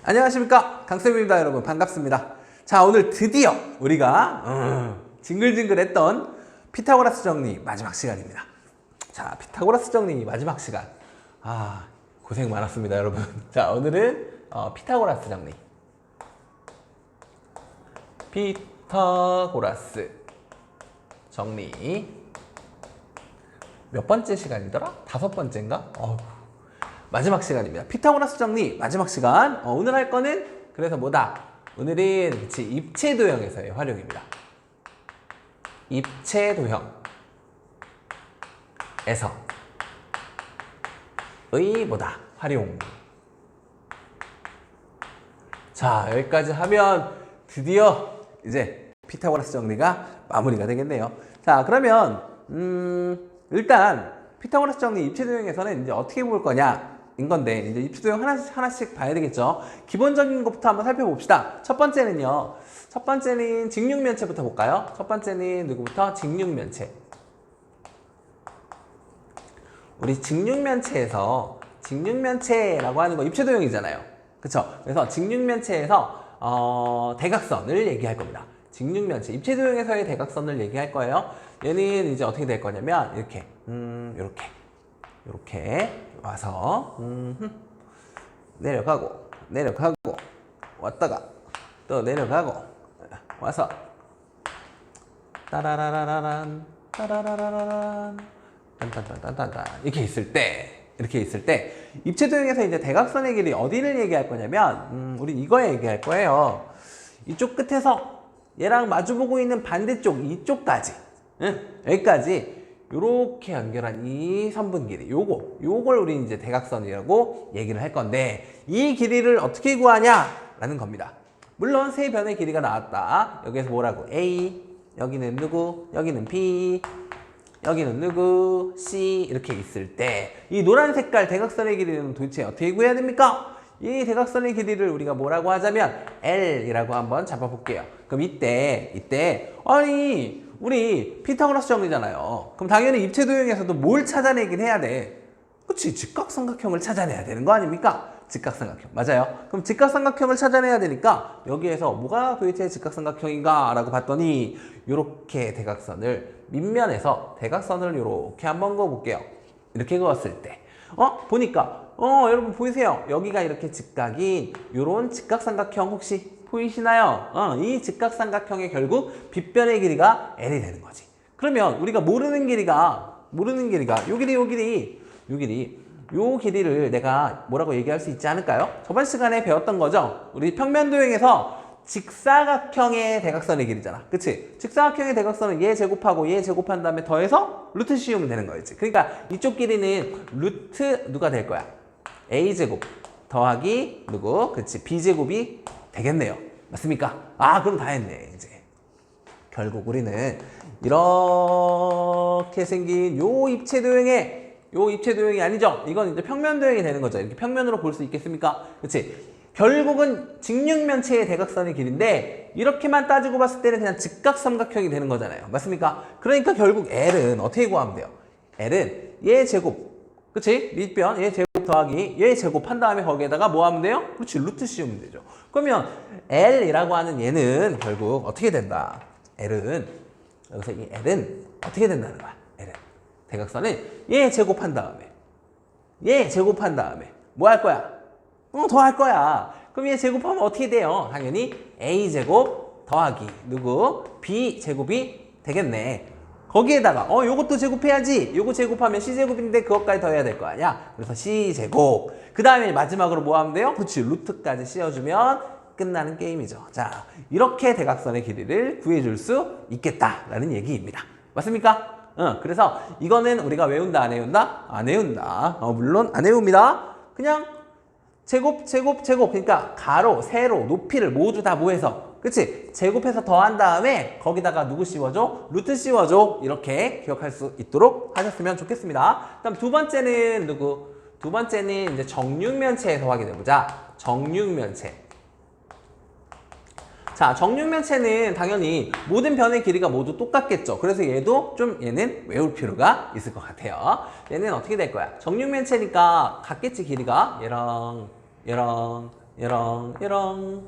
안녕하십니까, 강쌤입니다. 여러분 반갑습니다. 자, 오늘 드디어 우리가 징글징글했던 피타고라스 정리 마지막 시간입니다. 자, 피타고라스 정리 마지막 시간. 고생 많았습니다, 여러분. 자, 오늘은 피타고라스 정리. 피타고라스 정리 몇 번째 시간이더라? 5번째인가? 마지막 시간입니다. 피타고라스 정리 마지막 시간. 오늘 할 거는 그래서 뭐다? 오늘은 입체도형에서의 활용입니다. 입체도형에서의 뭐다? 활용. 자, 여기까지 하면 드디어 이제 피타고라스 정리가 마무리가 되겠네요. 자, 그러면 일단 피타고라스 정리 입체도형에서는 이제 어떻게 볼 거냐 인 건데, 이제 입체도형 하나씩 봐야 되겠죠. 기본적인 것부터 한번 살펴봅시다. 첫 번째는 직육면체부터 볼까요? 첫 번째는 누구부터? 직육면체. 우리 직육면체라고 하는 거 입체도형이잖아요. 그쵸? 그래서 직육면체에서 대각선을 얘기할 겁니다. 직육면체, 입체도형에서의 대각선을 얘기할 거예요. 얘는 이제 어떻게 될 거냐면 이렇게 와서 내려가고 왔다가 또 내려가고 와서 따라라라란 딴딴딴딴딴 이렇게 있을 때 입체도형에서 이제 대각선의 길이 어디를 얘기할 거냐면 우리 이거 얘기할 거예요. 이쪽 끝에서 얘랑 마주보고 있는 반대쪽 이쪽까지, 여기까지 요렇게 연결한 이 선분 길이, 요걸 우리 이제 대각선이라고 얘기를 할 건데, 이 길이를 어떻게 구하냐라는 겁니다. 물론 세 변의 길이가 나왔다. 여기에서 뭐라고? A, 여기는 누구? 여기는 B, 여기는 누구? C 이렇게 있을 때 이 노란 색깔 대각선의 길이는 도대체 어떻게 구해야 됩니까? 이 대각선의 길이를 우리가 뭐라고 하자면 L이라고 한번 잡아볼게요. 그럼 이때 아니 우리 피타고라스 정리잖아요. 그럼 당연히 입체도형에서도 뭘 찾아내긴 해야 돼? 그치, 직각삼각형을 찾아내야 되는 거 아닙니까? 직각삼각형, 맞아요. 그럼 직각삼각형을 찾아내야 되니까 여기에서 뭐가 도대체 직각삼각형인가 라고 봤더니 요렇게 대각선을 밑면에서 대각선을 요렇게 한번 그어볼게요. 이렇게 그었을 때 보니까 여러분 보이세요? 여기가 이렇게 직각인 요런 직각삼각형 혹시 보이시나요? 이 직각삼각형의 결국 빗변의 길이가 L이 되는 거지. 그러면 우리가 모르는 길이가 요 길이를 내가 뭐라고 얘기할 수 있지 않을까요? 저번 시간에 배웠던 거죠. 우리 평면도형에서 직사각형의 대각선의 길이잖아. 그치? 직사각형의 대각선은 얘 제곱하고 얘 제곱한 다음에 더해서 루트 씌우면 되는 거였지. 그러니까 이쪽 길이는 루트 누가 될 거야? A제곱 더하기 누구? 그치, B제곱이 되겠네요. 맞습니까? 그럼 다 했네. 이제 결국 우리는 이렇게 생긴 요 입체도형이 아니죠. 이건 이제 평면도형이 되는 거죠. 이렇게 평면으로 볼 수 있겠습니까? 그치? 결국은 직육면체의 대각선의 길인데 이렇게만 따지고 봤을 때는 그냥 직각삼각형이 되는 거잖아요. 맞습니까? 그러니까 결국 L은 어떻게 구하면 돼요? L은 얘 제곱, 그치? 밑변 얘 제곱 더하기 얘 제곱 한 다음에 거기에다가 뭐 하면 돼요? 그렇지, 루트 씌우면 되죠. 그러면 L이라고 하는 얘는 결국 어떻게 된다? L은 여기서 이 L은 어떻게 된다는 거야? L은 대각선은 얘 제곱한 다음에 뭐 할 거야? 더 할 거야. 그럼 얘 제곱하면 어떻게 돼요? 당연히 A제곱 더하기 누구? B제곱이 되겠네. 거기에다가 요것도 제곱해야지. 요거 제곱하면 C제곱인데 그것까지 더해야 될 거 아니야. 그래서 C제곱. 그 다음에 마지막으로 뭐 하면 돼요? 그렇지, 루트까지 씌워주면 끝나는 게임이죠. 자, 이렇게 대각선의 길이를 구해줄 수 있겠다라는 얘기입니다. 맞습니까? 그래서 이거는 우리가 외운다 안 외운다? 안 외운다. 물론 안 외웁니다. 그냥 제곱 그러니까 가로, 세로, 높이를 모두 다 모여서, 그치? 제곱해서 더한 다음에 거기다가 누구 씌워줘? 루트 씌워줘. 이렇게 기억할 수 있도록 하셨으면 좋겠습니다. 그다음 두 번째는 누구? 두 번째는 이제 정육면체에서 확인해보자. 정육면체. 자, 정육면체는 당연히 모든 변의 길이가 모두 똑같겠죠. 그래서 얘는 외울 필요가 있을 것 같아요. 얘는 어떻게 될 거야? 정육면체니까 같겠지, 길이가. 얘랑 얘랑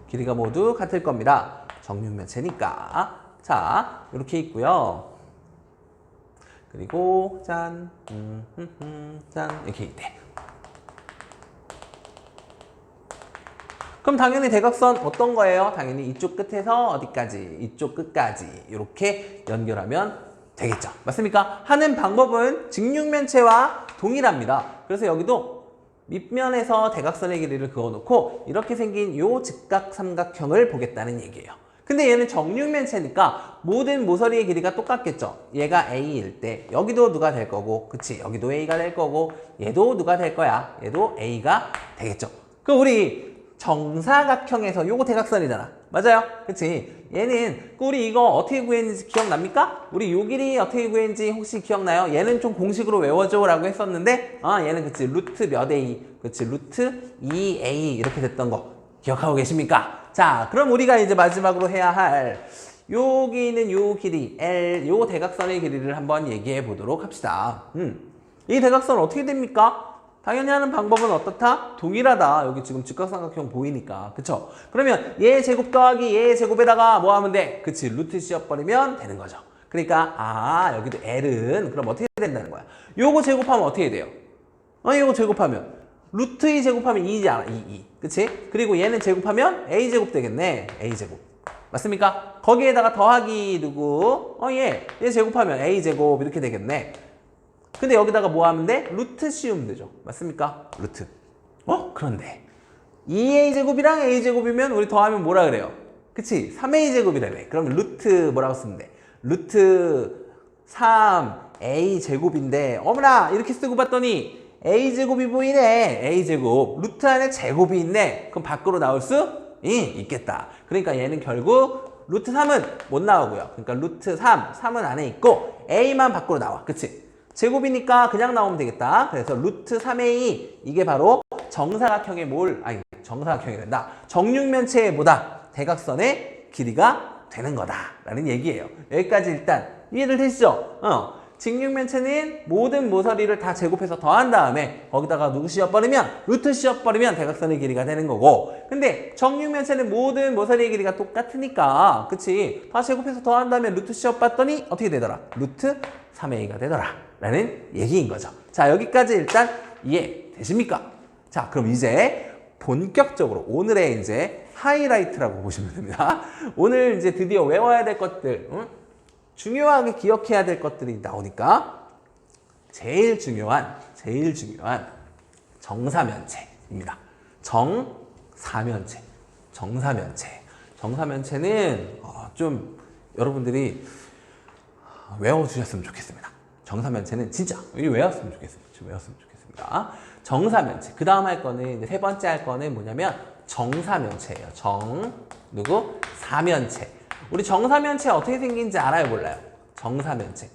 길이가 모두 같을 겁니다. 정육면체니까. 자, 이렇게 있고요. 그리고 짠, 짠 이렇게 있대. 그럼 당연히 대각선 어떤 거예요? 당연히 이쪽 끝에서 어디까지, 이쪽 끝까지 이렇게 연결하면 되겠죠. 맞습니까? 하는 방법은 직육면체와 동일합니다. 그래서 여기도 밑면에서 대각선의 길이를 그어놓고 이렇게 생긴 요 직각삼각형을 보겠다는 얘기예요. 근데 얘는 정육면체니까 모든 모서리의 길이가 똑같겠죠. 얘가 A일 때 여기도 누가 될 거고, 그치? 여기도 A가 될 거고, 얘도 누가 될 거야? 얘도 A가 되겠죠. 그럼 우리 정사각형에서 요거 대각선이잖아. 맞아요? 그치? 얘는 우리 이거 어떻게 구했는지 기억납니까? 우리 요 길이 어떻게 구했는지 혹시 기억나요? 얘는 좀 공식으로 외워줘 라고 했었는데 얘는 그치 루트 몇 A, 그치 루트 2A 이렇게 됐던 거 기억하고 계십니까? 자, 그럼 우리가 이제 마지막으로 해야 할 여기 있는 요 길이 L, 요 대각선의 길이를 한번 얘기해 보도록 합시다. 이 대각선 어떻게 됩니까? 당연히 하는 방법은 어떻다? 동일하다. 여기 지금 직각삼각형 보이니까. 그쵸? 그러면 얘 제곱 더하기 얘 제곱에다가 뭐 하면 돼? 그치? 루트 씌워버리면 되는 거죠. 그러니까 여기도 L은 그럼 어떻게 된다는 거야? 요거 제곱하면 어떻게 돼요? 요거 제곱하면 루트 2 제곱하면 2잖아. 2. 그치? 그리고 얘는 제곱하면 A 제곱 되겠네. A 제곱. 맞습니까? 거기에다가 더하기 누구? 얘 제곱하면 A 제곱 이렇게 되겠네. 근데 여기다가 뭐 하면 돼? 루트 씌우면 되죠. 맞습니까? 루트. 그런데 2a제곱이랑 a제곱이면 우리 더하면 뭐라 그래요? 그치? 3a제곱이라며. 그럼 루트 뭐라고 쓰면 돼? 루트 3a제곱인데 어머나 이렇게 쓰고 봤더니 a제곱이 보이네. a제곱. 루트 안에 제곱이 있네. 그럼 밖으로 나올 수 있겠다. 그러니까 얘는 결국 루트 3은 못 나오고요. 그러니까 루트 3은 안에 있고 a만 밖으로 나와. 그치? 제곱이니까 그냥 나오면 되겠다. 그래서 루트 3a 이게 바로 정사각형의 정사각형이 된다. 정육면체의 뭐다? 대각선의 길이가 되는 거다라는 얘기예요. 여기까지 일단 이해를 되시죠? 직육면체는 모든 모서리를 다 제곱해서 더한 다음에 거기다가 누구 씌워버리면 루트 씌워버리면 대각선의 길이가 되는 거고, 근데 정육면체는 모든 모서리의 길이가 똑같으니까 그치? 다 제곱해서 더한 다음에 루트 씌워봤더니 어떻게 되더라? 루트 3a가 되더라 라는 얘기인 거죠. 자, 여기까지 일단 이해되십니까? 자, 그럼 이제 본격적으로 오늘의 이제 하이라이트라고 보시면 됩니다. 오늘 이제 드디어 외워야 될 것들, 중요하게 기억해야 될 것들이 나오니까 제일 중요한 정사면체입니다. 정사면체는 좀 여러분들이 외워주셨으면 좋겠습니다. 정사면체는 진짜 외웠으면 좋겠습니다. 정사면체. 그 다음 할 거는 이제 세 번째 할 거는 뭐냐면 정사면체예요. 사면체. 우리 정사면체 어떻게 생긴지 알아요, 몰라요? 정사면체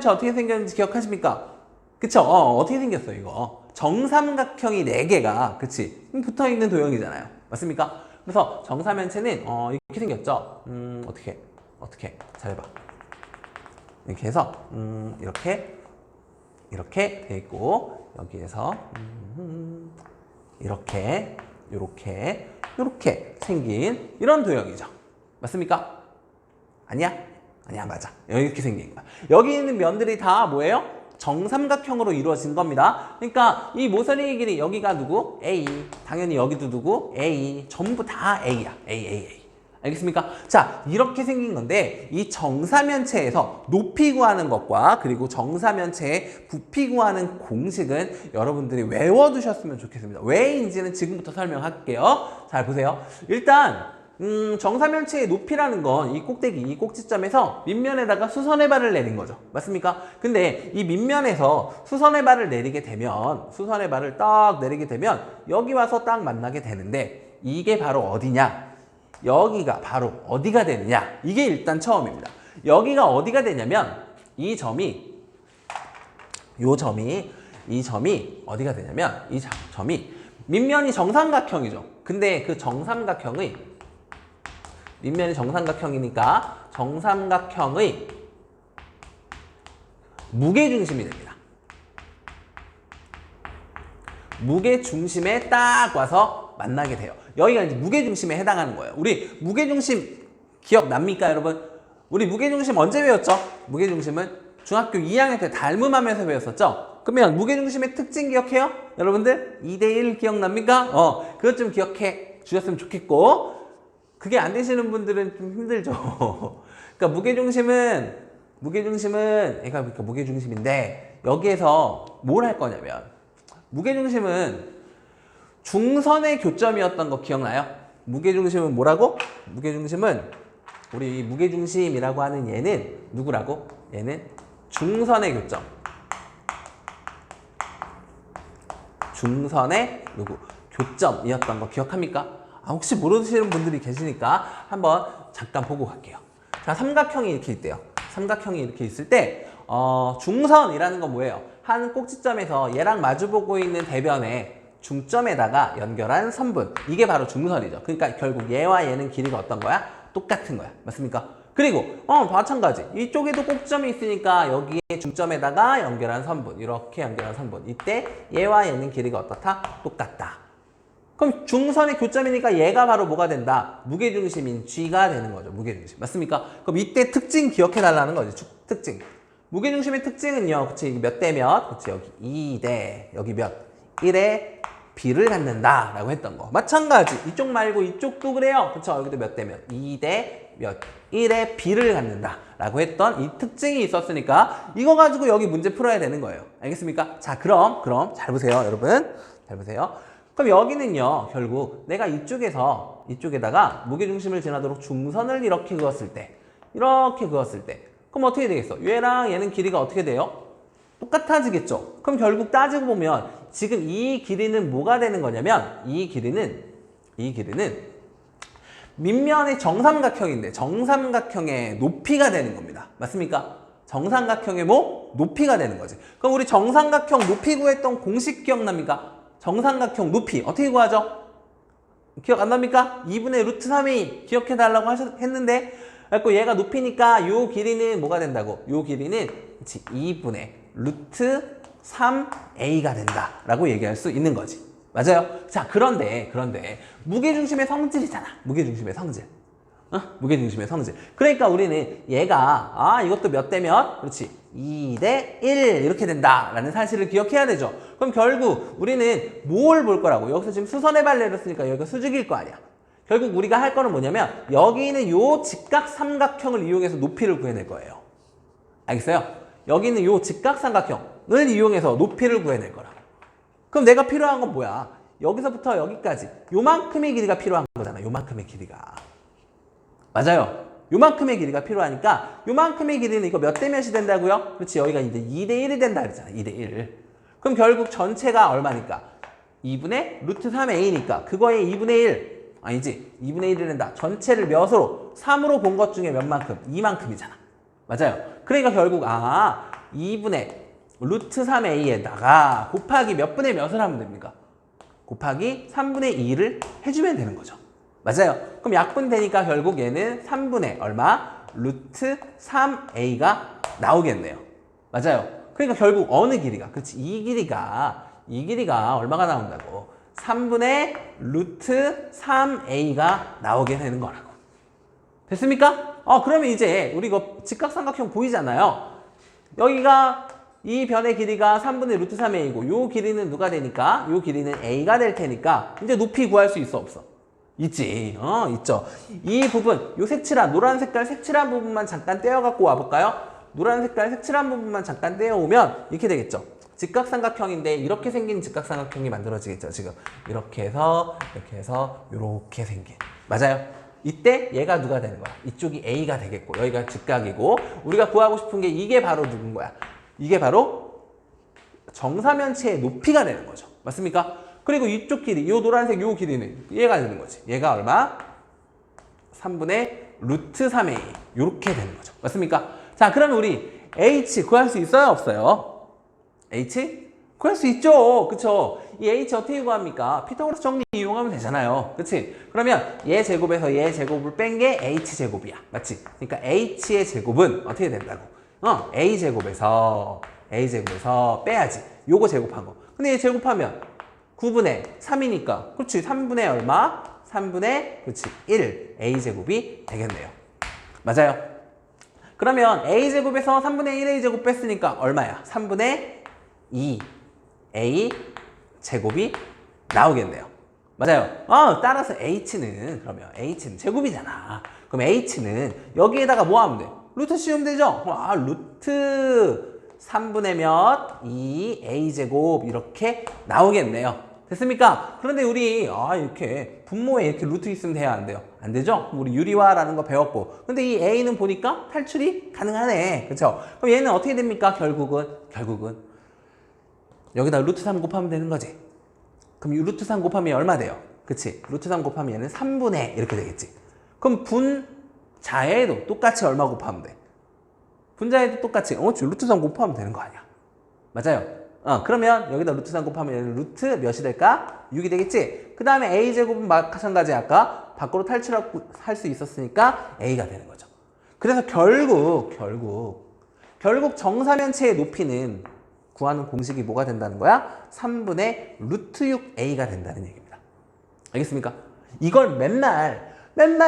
어떻게 생겼는지 기억하십니까? 그쵸? 어떻게 생겼어 이거? 정삼각형이 4개가 그치? 붙어있는 도형이잖아요. 맞습니까? 그래서 정사면체는 이렇게 생겼죠? 어떻게? 잘해봐. 이렇게 해서 이렇게 돼 있고 여기에서 이렇게 생긴 이런 도형이죠. 맞습니까? 아니야, 맞아. 이렇게 생긴 거야. 여기 있는 면들이 다 뭐예요? 정삼각형으로 이루어진 겁니다. 그러니까 이 모서리의 길이 여기가 누구? A. 당연히 여기도 누구? A. 전부 다 A야. A. 알겠습니까? 자, 이렇게 생긴 건데 이 정사면체에서 높이 구하는 것과 그리고 정사면체의 부피 구하는 공식은 여러분들이 외워두셨으면 좋겠습니다. 왜인지는 지금부터 설명할게요. 잘 보세요. 일단 정사면체의 높이라는 건 이 꼭대기, 이 꼭지점에서 밑면에다가 수선의 발을 내린 거죠. 맞습니까? 근데 이 밑면에서 수선의 발을 내리게 되면 여기 와서 딱 만나게 되는데 이게 바로 어디냐? 여기가 바로 어디가 되느냐? 이게 일단 처음입니다. 여기가 어디가 되냐면 이 점이 어디가 되냐면 이 점이 밑면이 정삼각형이죠. 근데 그 정삼각형의 밑면이 정삼각형이니까 정삼각형의 무게중심이 됩니다. 무게중심에 딱 와서 만나게 돼요. 여기가 이제 무게중심에 해당하는 거예요. 우리 무게중심 기억납니까, 여러분? 우리 무게중심 언제 배웠죠? 무게중심은 중학교 2학년 때 닮음하면서 배웠었죠? 그러면 무게중심의 특징 기억해요? 여러분들? 2대1 기억납니까? 그것 좀 기억해 주셨으면 좋겠고, 그게 안 되시는 분들은 좀 힘들죠. 그러니까 무게중심은 얘가 그러니까 무게중심인데, 여기에서 뭘 할 거냐면, 무게중심은 중선의 교점이었던 거 기억나요? 무게중심은 뭐라고? 무게중심은 우리 무게중심이라고 하는 얘는 누구라고? 얘는 중선의 교점. 중선의 교점이었던 거 기억합니까? 혹시 모르시는 분들이 계시니까 한번 잠깐 보고 갈게요. 자, 삼각형이 이렇게 있대요. 삼각형이 이렇게 있을 때 중선이라는 건 뭐예요? 한 꼭지점에서 얘랑 마주보고 있는 대변에 중점에다가 연결한 선분, 이게 바로 중선이죠. 그러니까 결국 얘와 얘는 길이가 어떤 거야? 똑같은 거야. 맞습니까? 그리고 마찬가지, 이쪽에도 꼭점이 있으니까 여기에 중점에다가 연결한 선분, 이렇게 연결한 선분, 이때 얘와 얘는 길이가 어떻다? 똑같다. 그럼 중선의 교점이니까 얘가 바로 뭐가 된다? 무게중심인 G가 되는 거죠. 무게중심. 맞습니까? 그럼 이때 특징 기억해 달라는 거지. 특징. 무게중심의 특징은요, 그치, 몇 대 몇? 그치, 여기 2대, 여기 몇? 1에 B를 갖는다 라고 했던 거. 마찬가지, 이쪽 말고 이쪽도 그래요. 그쵸, 여기도 몇 대 몇? 2대 몇? 1에 B를 갖는다 라고 했던 이 특징이 있었으니까 이거 가지고 여기 문제 풀어야 되는 거예요. 알겠습니까? 자, 그럼 잘 보세요, 여러분. 잘 보세요. 그럼 여기는요, 결국 내가 이쪽에다가 무게중심을 지나도록 중선을 이렇게 그었을 때, 그럼 어떻게 되겠어? 얘랑 얘는 길이가 어떻게 돼요? 똑같아지겠죠? 그럼 결국 따지고 보면 지금 이 길이는 뭐가 되는 거냐면, 이 길이는 밑면의 정삼각형인데 정삼각형의 높이가 되는 겁니다. 맞습니까? 정삼각형의 높이가 되는 거지. 그럼 우리 정삼각형 높이 구했던 공식 기억납니까? 정삼각형 높이 어떻게 구하죠? 기억 안 납니까? 2분의 루트 3a 기억해 달라고 했는데, 그래서 얘가 높이니까 요 길이는 뭐가 된다고? 요 길이는 2분의 루트 3a가 된다라고 얘기할 수 있는 거지. 맞아요? 자, 그런데 무게중심의 성질이잖아. 무게중심의 성질. 무게중심의 성질. 그러니까 우리는 얘가 이것도 몇 대 몇? 그렇지. 2대 1 이렇게 된다라는 사실을 기억해야 되죠. 그럼 결국 우리는 뭘 볼 거라고? 여기서 지금 수선의 발레를 쓰니까 여기가 수직일 거 아니야. 결국 우리가 할 거는 뭐냐면 여기 있는 요 직각삼각형을 이용해서 높이를 구해낼 거예요. 알겠어요? 여기 있는 요 직각삼각형을 이용해서 높이를 구해낼 거라고. 그럼 내가 필요한 건 뭐야? 여기서부터 여기까지 요만큼의 길이가 필요한 거잖아. 요만큼의 길이가. 맞아요. 요만큼의 길이가 필요하니까 요만큼의 길이는 이거 몇 대 몇이 된다고요? 그렇지. 여기가 이제 2대 1이 된다 그랬잖아. 2대 1. 그럼 결국 전체가 얼마니까? 2분의 루트 3a니까 그거의 2분의 1. 아니지. 2분의 1이 된다. 전체를 몇으로? 3으로 본 것 중에 몇만큼? 2만큼이잖아. 맞아요. 그러니까 결국 2분의 루트 3a에다가 곱하기 몇 분의 몇을 하면 됩니까? 곱하기 3분의 2를 해주면 되는 거죠. 맞아요. 그럼 약분되니까 결국 얘는 3분의 얼마? 루트 3a가 나오겠네요. 맞아요. 그러니까 결국 어느 길이가? 그렇지. 이 길이가 얼마가 나온다고? 3분의 루트 3a가 나오게 되는 거라고. 됐습니까? 그러면 이제 우리 이거 직각삼각형 보이잖아요. 여기가 이 변의 길이가 3분의 루트 3a이고 요 길이는 누가 되니까? 요 길이는 a가 될 테니까 이제 높이 구할 수 있어 없어? 있지. 있죠. 이 부분, 요 색칠한 노란 색깔 색칠한 부분만 잠깐 떼어 갖고 와 볼까요? 노란 색깔 색칠한 부분만 잠깐 떼어 오면 이렇게 되겠죠. 직각삼각형인데 이렇게 생긴 직각삼각형이 만들어지겠죠. 지금 이렇게 해서 이렇게 생긴. 맞아요. 이때 얘가 누가 되는 거야? 이쪽이 a가 되겠고 여기가 직각이고 우리가 구하고 싶은 게 이게 바로 누군 거야? 이게 바로 정사면체의 높이가 되는 거죠. 맞습니까? 그리고 이쪽 길이, 이 노란색 요 길이는 얘가 되는 거지. 얘가 얼마? 3분의 루트 3a. 요렇게 되는 거죠. 맞습니까? 자, 그러면 우리 h 구할 수 있어요? 없어요? h? 구할 수 있죠. 그쵸? 이 h 어떻게 구합니까? 피타고라스 정리 이용하면 되잖아요. 그치? 그러면 얘 제곱에서 얘 제곱을 뺀 게 h 제곱이야. 맞지? 그러니까 h의 제곱은 어떻게 된다고? a 제곱에서 빼야지. 요거 제곱한 거. 근데 얘 제곱하면 9분의 3이니까 그렇지 3분의 얼마? 3분의 그렇지 1 a제곱이 되겠네요. 맞아요. 그러면 a제곱에서 3분의 1 a제곱 뺐으니까 얼마야? 3분의 2 a제곱이 나오겠네요. 맞아요. 따라서 h는 그러면 h는 제곱이잖아. 그럼 h는 여기에다가 뭐 하면 돼? 루트 씌우면 되죠? 루트 3분의 몇 2 a제곱 이렇게 나오겠네요. 됐습니까? 그런데 우리 이렇게 분모에 이렇게 루트 있으면 돼야 안 돼요? 안 되죠? 우리 유리화라는 거 배웠고. 근데 이 a는 보니까 탈출이 가능하네. 그렇죠? 그럼 얘는 어떻게 됩니까? 결국은 여기다 루트 3 곱하면 되는 거지. 그럼 루트 3 곱하면 얼마 돼요? 그치? 루트 3 곱하면 얘는 3분의 이렇게 되겠지. 그럼 분자에도 똑같이 얼마 곱하면 돼? 분자에도 똑같이 루트 3 곱하면 되는 거 아니야? 맞아요. 그러면 여기다 루트 3 곱하면 얘는 루트 몇이 될까? 6이 되겠지? 그 다음에 a제곱은 마찬가지 아까 밖으로 탈출할 수 있었으니까 a가 되는 거죠. 그래서 결국 정사면체의 높이는 구하는 공식이 뭐가 된다는 거야? 3분의 루트 6a가 된다는 얘기입니다. 알겠습니까? 이걸 맨날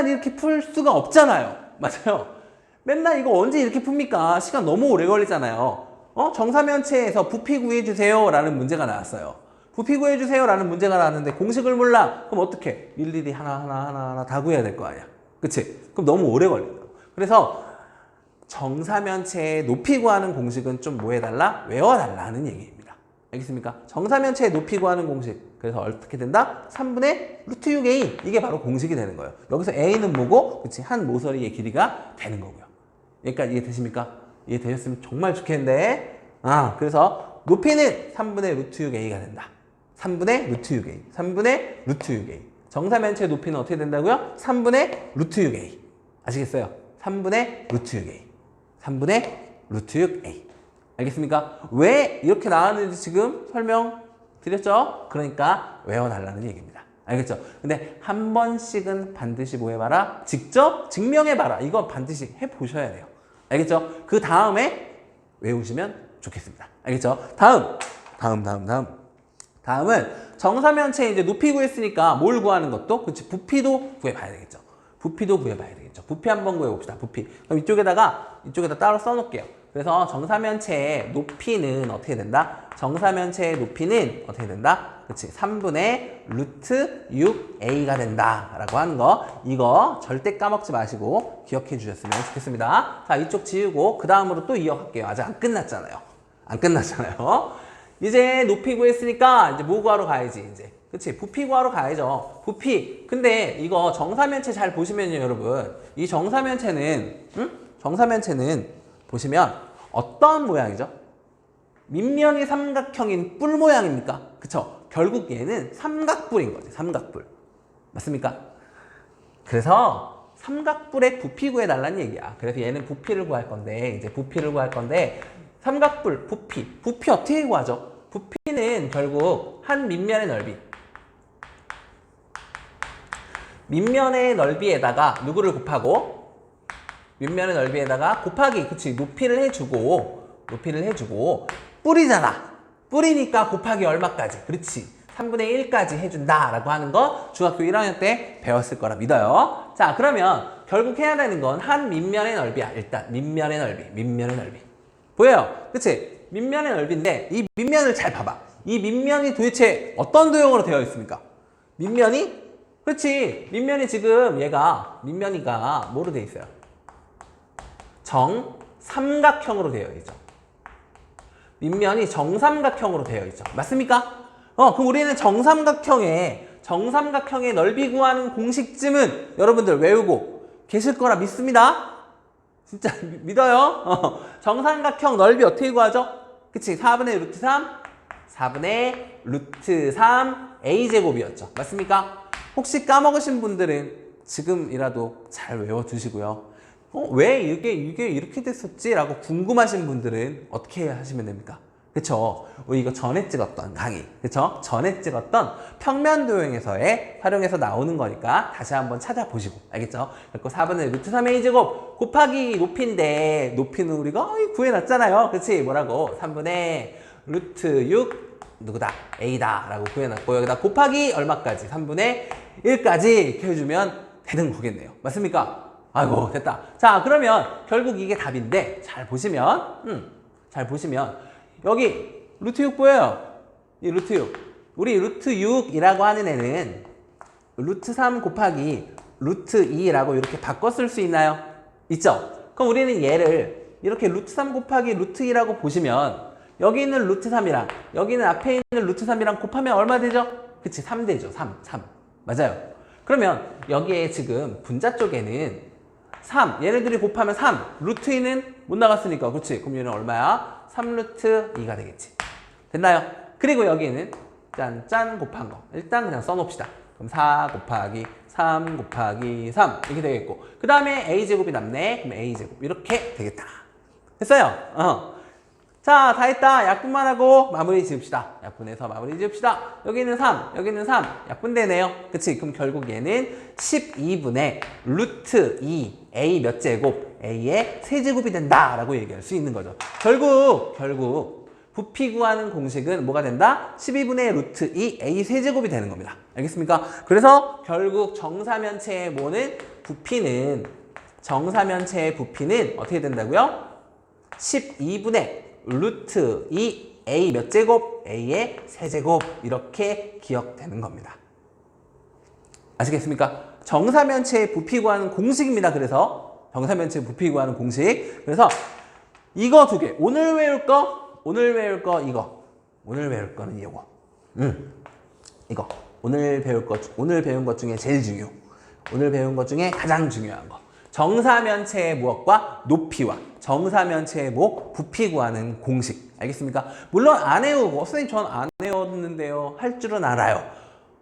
이렇게 풀 수가 없잖아요. 맞아요. 맨날 이거 언제 이렇게 풉니까? 시간 너무 오래 걸리잖아요. 정사면체에서 부피 구해주세요 라는 문제가 나왔어요. 부피 구해주세요 라는 문제가 나왔는데 공식을 몰라. 그럼 어떻게? 일일이 하나 다 구해야 될 거 아니야. 그치? 그럼 너무 오래 걸린다고. 그래서 정사면체의 높이 구하는 공식은 좀 뭐 해달라? 외워달라는 얘기입니다. 알겠습니까? 정사면체의 높이 구하는 공식. 그래서 어떻게 된다? 3분의 루트 6a. 이게 바로 공식이 되는 거예요. 여기서 a는 뭐고? 그치? 한 모서리의 길이가 되는 거고요. 여기까지 이해되십니까? 이해되셨으면 정말 좋겠는데. 그래서 높이는 3분의 루트 6a가 된다. 3분의 루트 6a. 3분의 루트 6a. 정사면체의 높이는 어떻게 된다고요? 3분의 루트 6a. 아시겠어요? 3분의 루트 6a. 3분의 루트 6a. 알겠습니까? 왜 이렇게 나왔는지 지금 설명드렸죠? 그러니까 외워달라는 얘기입니다. 알겠죠? 근데 한 번씩은 반드시 뭐 해봐라? 직접 증명해봐라. 이거 반드시 해보셔야 돼요. 알겠죠? 그 다음에 외우시면 좋겠습니다. 알겠죠? 다음은 정사면체 이제 높이 구했으니까 뭘 구하는 것도? 그치? 부피도 구해봐야 되겠죠? 부피도 구해봐야 되겠죠? 부피 한번 구해봅시다. 부피. 그럼 이쪽에다 따로 써놓을게요. 그래서 정사면체의 높이는 어떻게 된다? 정사면체의 높이는 어떻게 된다? 그치? 3분의 루트 6a가 된다 라고 하는 거, 이거 절대 까먹지 마시고 기억해 주셨으면 좋겠습니다. 자, 이쪽 지우고 그 다음으로 또 이어갈게요. 아직 안 끝났잖아요. 이제 높이 구했으니까 이제 뭐 구하러 가야지 이제. 그치? 부피 구하러 가야죠. 부피. 근데 이거 정사면체 잘 보시면요, 여러분. 이 정사면체는 보시면 어떤 모양이죠? 밑면이 삼각형인 뿔 모양입니까? 그쵸? 결국 얘는 삼각뿔인 거지. 삼각뿔. 맞습니까? 그래서 삼각뿔의 부피 구해달라는 얘기야. 그래서 얘는 부피를 구할 건데, 삼각뿔, 부피 어떻게 구하죠? 부피는 결국 한 밑면의 넓이. 밑면의 넓이에다가 누구를 곱하고? 밑면의 넓이에다가 곱하기, 그치? 높이를 해주고 뿔이잖아. 뿔이니까 곱하기 얼마까지? 그렇지. 3분의 1까지 해준다 라고 하는 거 중학교 1학년 때 배웠을 거라 믿어요. 자, 그러면 결국 해야 되는 건 한 밑면의 넓이야. 일단 밑면의 넓이 보여요? 그치? 밑면의 넓이인데 이 밑면을 잘 봐봐. 이 밑면이 도대체 어떤 도형으로 되어 있습니까? 밑면이? 그렇지. 밑면이 지금 얘가 밑면이가 뭐로 되어 있어요? 정삼각형으로 되어 있죠. 밑면이 정삼각형으로 되어 있죠. 맞습니까? 그럼 우리는 정삼각형의 넓이 구하는 공식쯤은 여러분들 외우고 계실 거라 믿습니다. 진짜 믿어요. 정삼각형 넓이 어떻게 구하죠? 그치? 4분의 루트 3, 4분의 루트 3 a제곱이었죠. 맞습니까? 혹시 까먹으신 분들은 지금이라도 잘 외워두시고요. 왜 이게 이렇게 됐었지? 라고 궁금하신 분들은 어떻게 하시면 됩니까? 그쵸? 우리 이거 전에 찍었던 강의, 그쵸? 전에 찍었던 평면도형에서의 활용해서 나오는 거니까 다시 한번 찾아보시고, 알겠죠? 그리고 4분의 루트 3a 제곱 곱하기 높이인데, 높이는 우리가 구해놨잖아요. 그치? 뭐라고? 3분의 루트 6 누구다? A다 라고 구해놨고 여기다 곱하기 얼마까지? 3분의 1까지 이렇게 해주면 되는 거겠네요. 맞습니까? 아이고 됐다. 자 그러면 결국 이게 답인데 잘 보시면 여기 루트 6 보여요? 이 루트 6 우리 루트 6이라고 하는 애는 루트 3 곱하기 루트 2라고 이렇게 바꿔 쓸 수 있나요? 있죠? 그럼 우리는 얘를 이렇게 루트 3 곱하기 루트 2라고 보시면 여기 있는 루트 3이랑 여기는 앞에 있는 루트 3이랑 곱하면 얼마 되죠? 그치 3 되죠. 3 맞아요. 그러면 여기에 지금 분자 쪽에는 3 얘네들이 곱하면 3 루트 2는 못 나갔으니까 그치? 그럼 얘는 얼마야? 3 루트 2가 되겠지. 됐나요? 그리고 여기는 짠짠 곱한 거 일단 그냥 써놓읍시다. 그럼 4 곱하기 3 곱하기 3 이렇게 되겠고 그 다음에 a제곱이 남네. 그럼 a제곱 이렇게 되겠다. 됐어요? 자, 다 했다. 약분만 하고 마무리 지읍시다. 약분해서 마무리 지읍시다. 여기는 3, 여기는 3. 약분되네요. 그치? 그럼 결국 얘는 12분의 루트 2 a 몇 제곱? a의 세제곱이 된다. 라고 얘기할 수 있는 거죠. 결국 부피 구하는 공식은 뭐가 된다? 12분의 루트 2 a 세제곱이 되는 겁니다. 알겠습니까? 그래서 결국 정사면체의 뭐는 정사면체의 부피는 어떻게 된다고요? 12분의 루트 2 a 몇 제곱? a의 세제곱 이렇게 기억되는 겁니다. 아시겠습니까? 정사면체의 부피 구하는 공식입니다. 그래서 정사면체의 부피 구하는 공식. 그래서 이거 두 개. 오늘 외울 거 이거. 오늘 배울 거는 이거. 이거. 오늘 배운 것 중에 제일 중요. 오늘 배운 것 중에 가장 중요한 거. 정사면체의 무엇과 높이와 정사면체의 부피 구하는 공식. 알겠습니까? 물론 안 외우고 선생님 전 안 외웠는데요. 할 줄은 알아요.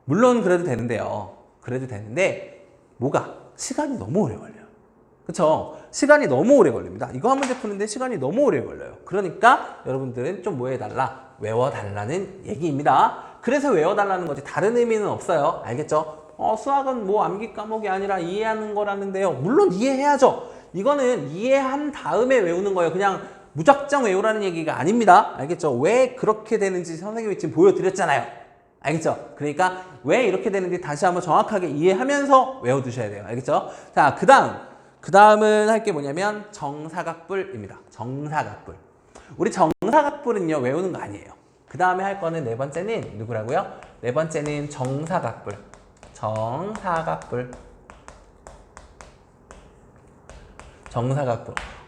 물론 그래도 되는데요. 그래도 되는데 뭐가? 시간이 너무 오래 걸려요. 그쵸? 시간이 너무 오래 걸립니다. 이거 한 문제 푸는데 시간이 너무 오래 걸려요. 그러니까 여러분들은 좀 뭐 해달라? 외워달라는 얘기입니다. 그래서 외워달라는 거지 다른 의미는 없어요. 알겠죠? 수학은 뭐 암기 과목이 아니라 이해하는 거라는데요. 물론 이해해야죠. 이거는 이해한 다음에 외우는 거예요. 그냥 무작정 외우라는 얘기가 아닙니다. 알겠죠? 왜 그렇게 되는지 선생님이 지금 보여드렸잖아요. 알겠죠? 그러니까 왜 이렇게 되는지 다시 한번 정확하게 이해하면서 외워두셔야 돼요. 알겠죠? 자, 그 다음은 할 게 뭐냐면 정사각뿔입니다. 정사각뿔. 우리 정사각뿔은요 외우는 거 아니에요. 그 다음에 할 거는 네 번째는 누구라고요? 네 번째는 정사각뿔. 정사각뿔.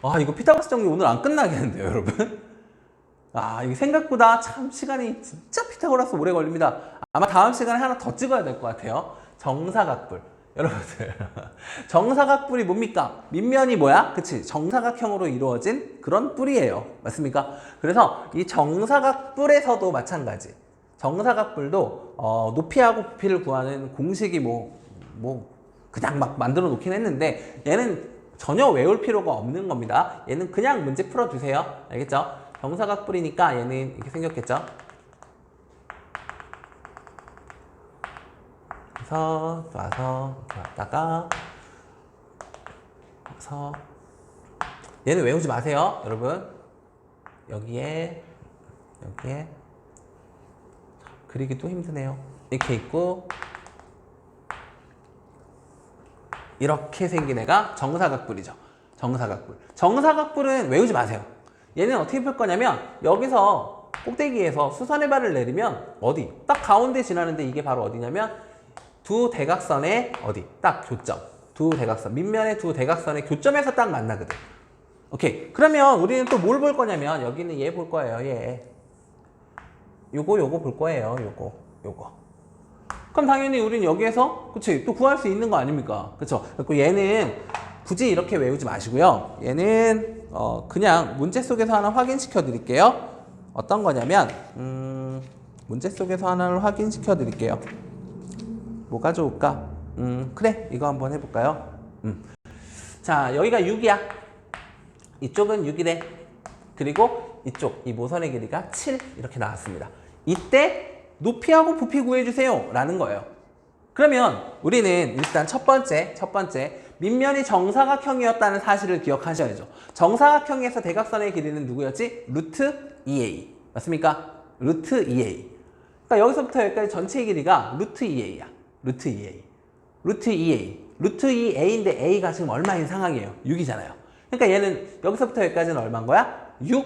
아, 이거 피타고라스 정리 오늘 안 끝나겠는데요, 여러분? 아, 이게 생각보다 참 시간이 진짜 피타고라스 오래 걸립니다. 아마 다음 시간에 하나 더 찍어야 될 것 같아요. 정사각뿔. 여러분들, 정사각뿔이 뭡니까? 밑면이 뭐야? 그치? 정사각형으로 이루어진 그런 뿔이에요. 맞습니까? 그래서 이 정사각뿔에서도 마찬가지. 정사각뿔도 높이하고 부피를 구하는 공식이 그냥 막 만들어 놓긴 했는데 얘는 전혀 외울 필요가 없는 겁니다. 얘는 그냥 문제 풀어주세요. 알겠죠? 정사각뿔이니까 얘는 이렇게 생겼겠죠? 그래서 와서 왔다가 와서 얘는 외우지 마세요, 여러분. 여기에 그리기도 힘드네요. 이렇게 있고 이렇게 생긴 애가 정사각뿔이죠. 정사각뿔은 외우지 마세요. 얘는 어떻게 풀 거냐면 여기서 꼭대기에서 수선의 발을 내리면 어디? 딱 가운데 지나는데 이게 바로 어디냐면 두 대각선의 어디? 딱 교점. 두 대각선. 밑면의 두 대각선의 교점에서 딱 만나거든. 오케이. 그러면 우리는 또 뭘 볼 거냐면 여기는 얘 볼 거예요. 얘. 요거 볼 거예요. 요거. 그럼 당연히 우리는 여기에서 그치? 또 구할 수 있는 거 아닙니까? 그쵸? 그리고 얘는 굳이 이렇게 외우지 마시고요. 얘는 그냥 문제 속에서 하나 확인시켜 드릴게요. 어떤 거냐면 문제 속에서 하나를 확인시켜 드릴게요. 뭐가 좋을까? 그래. 이거 한번 해볼까요? 자, 여기가 6이야. 이쪽은 6이래. 그리고 이쪽, 이 모선의 길이가 7 이렇게 나왔습니다. 이때 높이하고 부피 구해주세요 라는 거예요. 그러면 우리는 일단 첫 번째 밑면이 정사각형이었다는 사실을 기억하셔야죠. 정사각형에서 대각선의 길이는 누구였지? 루트 2a 맞습니까? 루트 2a 그러니까 여기서부터 여기까지 전체 길이가 루트 2a야. 루트 2a. 루트 2a. 루트 2a인데 a가 지금 얼마인 상황이에요? 6이잖아요. 그러니까 얘는 여기서부터 여기까지는 얼마인 거야? 6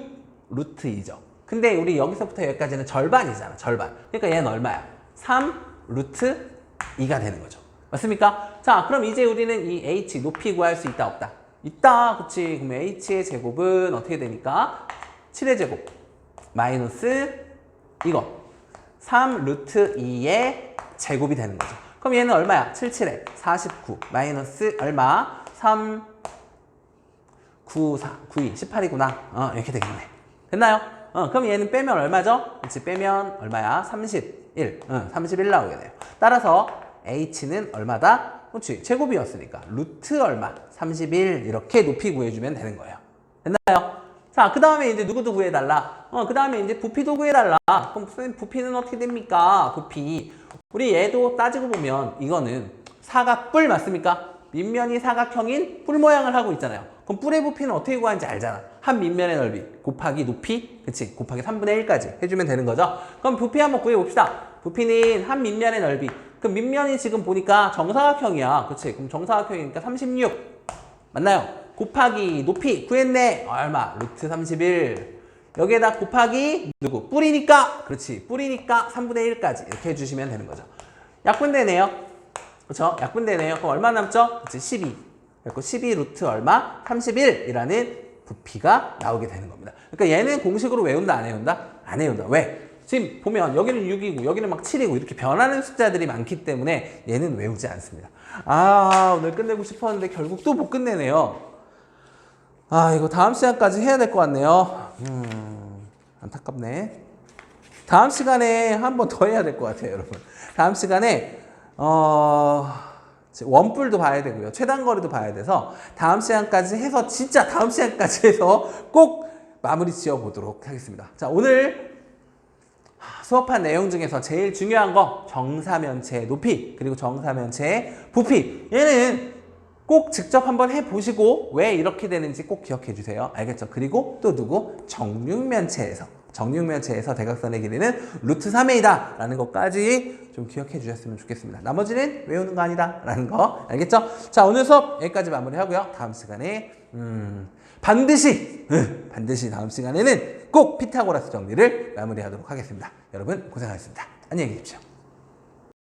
루트 2죠. 근데 우리 여기서부터 여기까지는 절반이잖아. 절반. 그러니까 얘는 얼마야? 3 루트 2가 되는 거죠. 맞습니까? 자, 그럼 이제 우리는 이 h 높이 구할 수 있다 없다? 있다. 그치? 그럼 h의 제곱은 어떻게 되니까? 7의 제곱 마이너스 이거 3 루트 2의 제곱이 되는 거죠. 그럼 얘는 얼마야? 7, 7에 49 마이너스 얼마? 3, 9, 4, 9, 2, 18이구나. 이렇게 되겠네. 됐나요? 그럼 얘는 빼면 얼마죠? 그렇지, 빼면 얼마야? 31. 31 나오게 돼요. 따라서 h는 얼마다? 그렇지, 제곱이었으니까 루트 얼마? 31 이렇게 높이 구해주면 되는 거예요. 됐나요? 자, 그 다음에 이제 누구도 구해달라. 그 다음에 이제 부피도 구해달라. 그럼 선생님 부피는 어떻게 됩니까? 부피. 우리 얘도 따지고 보면 이거는 사각뿔 맞습니까? 밑면이 사각형인 뿔 모양을 하고 있잖아요. 그럼 뿔의 부피는 어떻게 구하는지 알잖아. 한 밑면의 넓이 곱하기 높이, 그치? 곱하기 3분의 1까지 해주면 되는 거죠. 그럼 부피 한번 구해봅시다. 부피는 한 밑면의 넓이. 그럼 밑면이 지금 보니까 정사각형이야. 그치? 그럼 정사각형이니까 36. 맞나요? 곱하기 높이 구했네. 얼마? 루트 31. 여기에다 곱하기 누구? 뿔이니까. 그렇지. 뿔이니까 3분의 1까지 이렇게 해주시면 되는 거죠. 약분되네요. 그렇죠? 약분되네요. 그럼 얼마 남죠? 그렇지. 12. 그리고 12 루트 얼마? 31이라는 부피가 나오게 되는 겁니다. 그러니까 얘는 공식으로 외운다 안 외운다? 안 외운다. 왜? 지금 보면 여기는 6이고 여기는 막 7이고 이렇게 변하는 숫자들이 많기 때문에 얘는 외우지 않습니다. 아, 오늘 끝내고 싶었는데 결국 또 못 끝내네요. 아, 이거 다음 시간까지 해야 될 것 같네요. 안타깝네. 다음 시간에 한 번 더 해야 될 것 같아요, 여러분. 다음 시간에 원뿔도 봐야 되고요. 최단거리도 봐야 돼서 다음 시간까지 해서 진짜 다음 시간까지 해서 꼭 마무리 지어 보도록 하겠습니다. 자, 오늘 수업한 내용 중에서 제일 중요한 거 정사면체의 높이 그리고 정사면체의 부피. 얘는 꼭 직접 한번 해보시고 왜 이렇게 되는지 꼭 기억해 주세요. 알겠죠? 그리고 또 누구? 정육면체에서 대각선의 길이는 루트 3a이다 라는 것까지 좀 기억해 주셨으면 좋겠습니다. 나머지는 외우는 거 아니다 라는 거 알겠죠? 자, 오늘 수업 여기까지 마무리하고요. 다음 시간에 반드시 다음 시간에는 꼭 피타고라스 정리를 마무리하도록 하겠습니다. 여러분 고생하셨습니다. 안녕히 계십시오.